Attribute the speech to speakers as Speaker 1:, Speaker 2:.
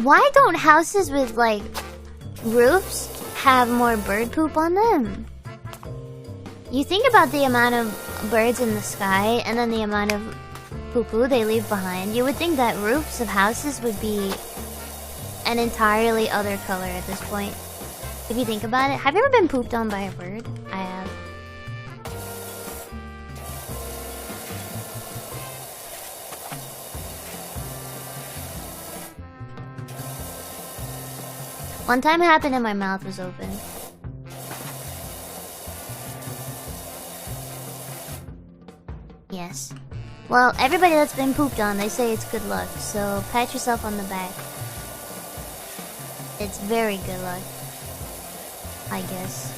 Speaker 1: Why don't houses with, like, roofs have more bird poop on them? You think about the amount of birds in the sky and then the amount of poo-poo they leave behind. You would think that roofs of houses would be an entirely other color at this point. If you think about it. Have you ever been pooped on by a bird? I have. One time it happened and my mouth was open. Yes. Well, everybody that's been pooped on, they say it's good luck, so pat yourself on the back. It's very good luck, I guess.